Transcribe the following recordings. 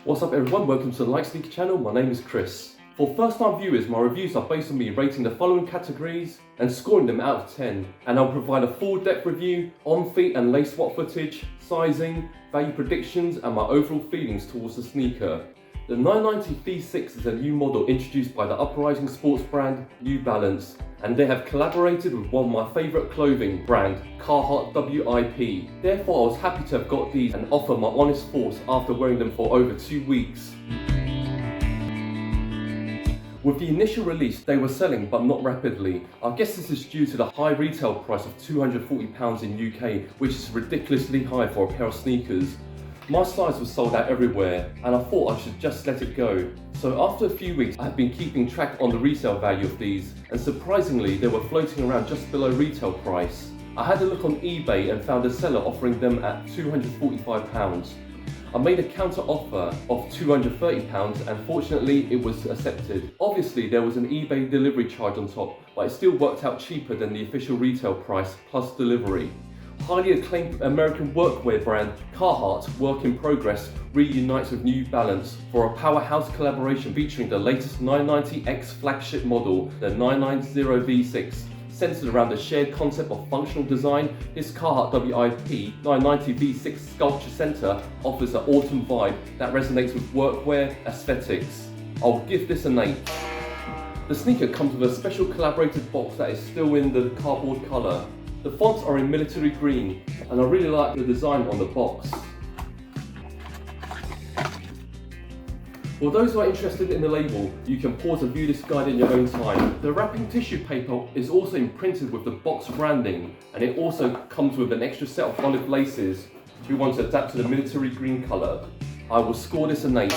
What's up everyone, welcome to the Like Sneaker channel. My name is Chris. For first time viewers, my reviews are based on me rating the following categories and scoring them out of 10. And I'll provide a full depth review, on feet and lace swap footage, sizing, value predictions and my overall feelings towards the sneaker. The 990 V6 is a new model introduced by the uprising sports brand New Balance, and they have collaborated with one of my favourite clothing brand, Carhartt WIP. Therefore I was happy to have got these and offer my honest thoughts after wearing them for over 2 weeks. With the initial release, they were selling but not rapidly. I guess this is due to the high retail price of £240 in UK, which is ridiculously high for a pair of sneakers. My size was sold out everywhere and I thought I should just let it go. So after a few weeks I have been keeping track on the resale value of these, and surprisingly they were floating around just below retail price. I had a look on eBay and found a seller offering them at £245. I made a counter offer of £230 and fortunately it was accepted. Obviously there was an eBay delivery charge on top, but it still worked out cheaper than the official retail price plus delivery. Highly acclaimed American workwear brand Carhartt Work in Progress reunites with New Balance for a powerhouse collaboration featuring the latest 990X flagship model, the 990 V6. Centered around the shared concept of functional design, this Carhartt WIP 990 V6 Sculpture Center offers an autumn vibe that resonates with workwear aesthetics. I'll give this an 8. The sneaker comes with a special collaborated box that is still in the cardboard colour. The fonts are in military green and I really like the design on the box. For those who are interested in the label, you can pause and view this guide in your own time. The wrapping tissue paper is also imprinted with the box branding, and it also comes with an extra set of olive laces if you want to adapt to the military green colour. I will score this an 8.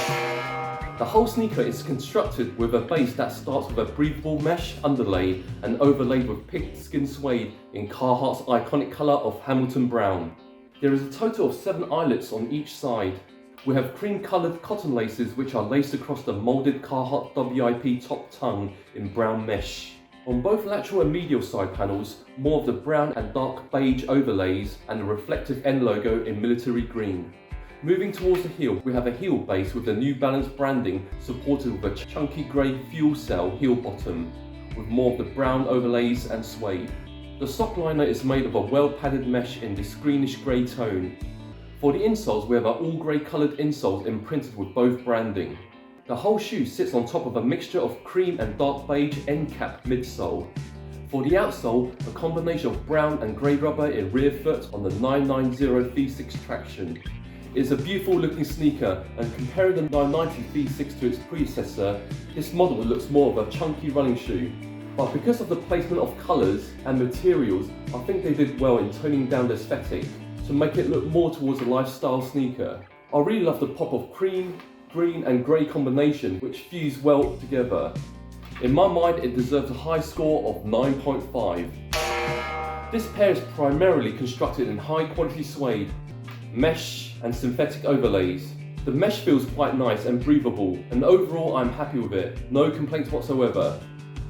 The whole sneaker is constructed with a base that starts with a breathable mesh underlay and overlaid with pigskin suede in Carhartt's iconic colour of Hamilton brown. There is a total of 7 eyelets on each side. We have cream coloured cotton laces which are laced across the moulded Carhartt WIP top tongue in brown mesh. On both lateral and medial side panels, more of the brown and dark beige overlays and the reflective N logo in military green. Moving towards the heel, we have a heel base with the New Balance branding supported with a chunky grey fuel cell heel bottom with more of the brown overlays and suede. The sock liner is made of a well padded mesh in this greenish grey tone. For the insoles, we have an all grey coloured insoles imprinted with both branding. The whole shoe sits on top of a mixture of cream and dark beige end cap midsole. For the outsole, a combination of brown and grey rubber in rear foot on the 990 V6 traction. It's a beautiful looking sneaker, and comparing the 990 V6 to its predecessor, this model looks more of a chunky running shoe. But because of the placement of colours and materials, I think they did well in toning down the aesthetic to make it look more towards a lifestyle sneaker. I really love the pop of cream, green and grey combination which fuse well together. In my mind it deserves a high score of 9.5. This pair is primarily constructed in high quality suede, mesh and synthetic overlays. The mesh feels quite nice and breathable, and overall I'm happy with it, no complaints whatsoever.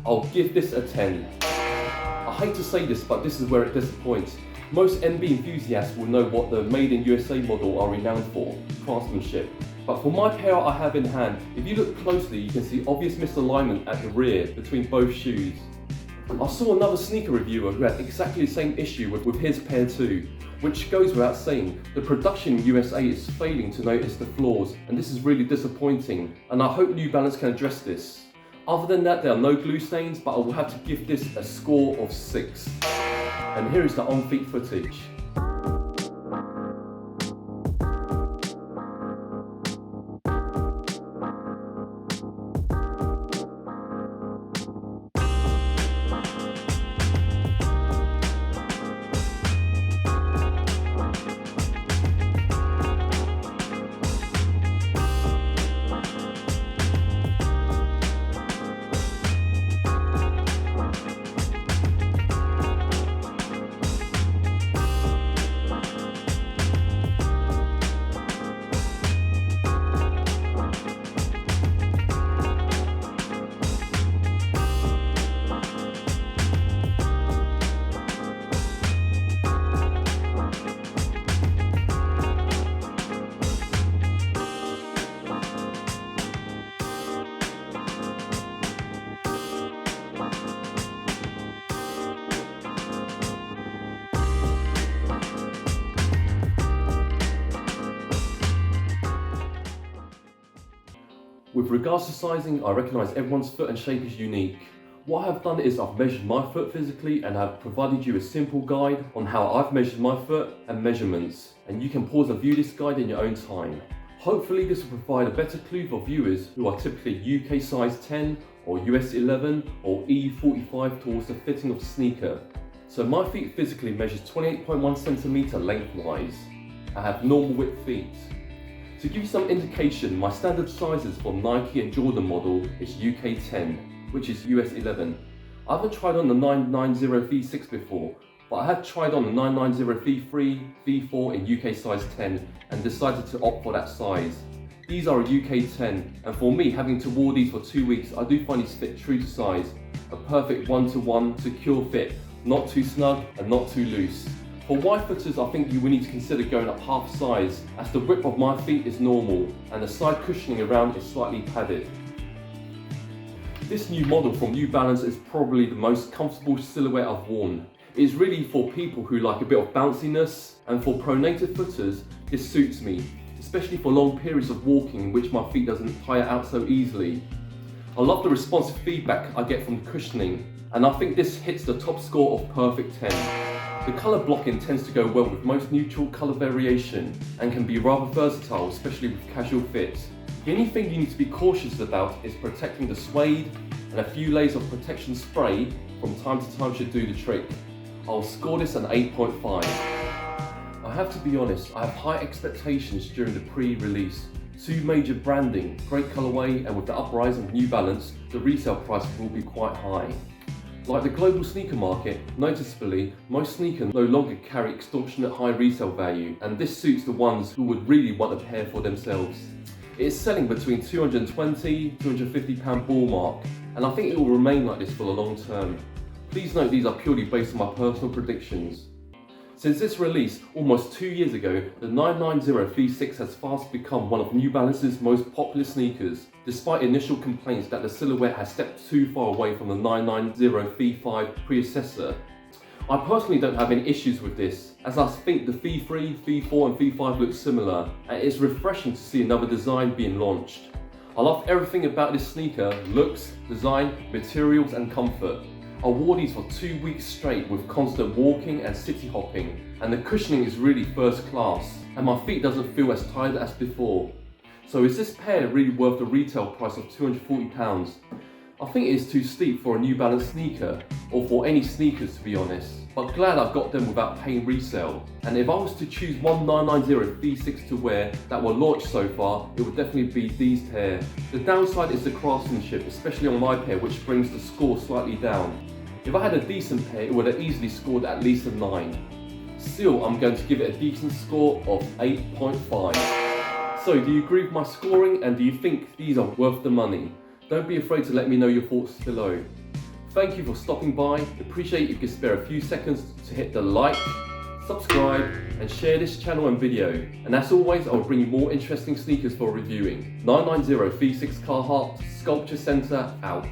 I'll give this a 10. I hate to say this, but this is where it disappoints. Most MB enthusiasts will know what the Made in USA model are renowned for, craftsmanship. But for my pair I have in hand, if you look closely you can see obvious misalignment at the rear between both shoes. I saw another sneaker reviewer who had exactly the same issue with his pair too, which goes without saying. The production in USA is failing to notice the flaws, and this is really disappointing, and I hope New Balance can address this. Other than that, there are no glue stains, but I will have to give this a score of 6. And here is the on-feet footage. With regards to sizing, I recognise everyone's foot and shape is unique. What I've done is I've measured my foot physically and I've provided you a simple guide on how I've measured my foot and measurements, and you can pause and view this guide in your own time. Hopefully this will provide a better clue for viewers who are typically UK size 10 or US 11 or E45 towards the fitting of the sneaker. So my feet physically measures 28.1 centimeter lengthwise. I have normal width feet. To give you some indication, my standard sizes for Nike and Jordan model is UK 10, which is US 11. I haven't tried on the 990 V6 before, but I have tried on the 990 V3, V4 in UK size 10 and decided to opt for that size. These are a UK 10, and for me, having to wear these for 2 weeks, I do find these fit true to size. A perfect one-to-one, secure fit, not too snug and not too loose. For wide footers, I think you will need to consider going up half size, as the width of my feet is normal and the side cushioning around is slightly padded. This new model from New Balance is probably the most comfortable silhouette I've worn. It is really for people who like a bit of bounciness, and for pronated footers, this suits me, especially for long periods of walking in which my feet doesn't tire out so easily. I love the responsive feedback I get from the cushioning, and I think this hits the top score of perfect 10. The colour blocking tends to go well with most neutral colour variation and can be rather versatile, especially with casual fits. The only thing you need to be cautious about is protecting the suede, and a few layers of protection spray from time to time should do the trick. I'll score this an 8.5. I have to be honest, I have high expectations during the pre-release. 2 major branding, great colourway, and with the uprising of New Balance, the resale price will be quite high. Like the global sneaker market, noticeably, most sneakers no longer carry extortionate high resale value, and this suits the ones who would really want a pair for themselves. It is selling between £220 to £250 ball mark, and I think it will remain like this for the long term. Please note these are purely based on my personal predictions. Since this release almost 2 years ago, the 990 V6 has fast become one of New Balance's most popular sneakers, despite initial complaints that the silhouette has stepped too far away from the 990 V5 predecessor. I personally don't have any issues with this, as I think the V3, V4 and V5 look similar, and it is refreshing to see another design being launched. I love everything about this sneaker: looks, design, materials and comfort. I wore these for 2 weeks straight with constant walking and city hopping, and the cushioning is really first class, and my feet doesn't feel as tired as before. So is this pair really worth the retail price of £240? I think it is too steep for a New Balance sneaker, or for any sneakers to be honest, but glad I've got them without paying resale. And if I was to choose one 990 V6 to wear that were launched so far, it would definitely be these pair. The downside is the craftsmanship, especially on my pair, which brings the score slightly down. If I had a decent pair, it would have easily scored at least a 9. Still, I'm going to give it a decent score of 8.5. So, do you agree with my scoring, and do you think these are worth the money? Don't be afraid to let me know your thoughts below. Thank you for stopping by. Appreciate if you could spare a few seconds to hit the like, subscribe and share this channel and video. And as always, I will bring you more interesting sneakers for reviewing. 990 V6 Carhartt Sculpture Centre out.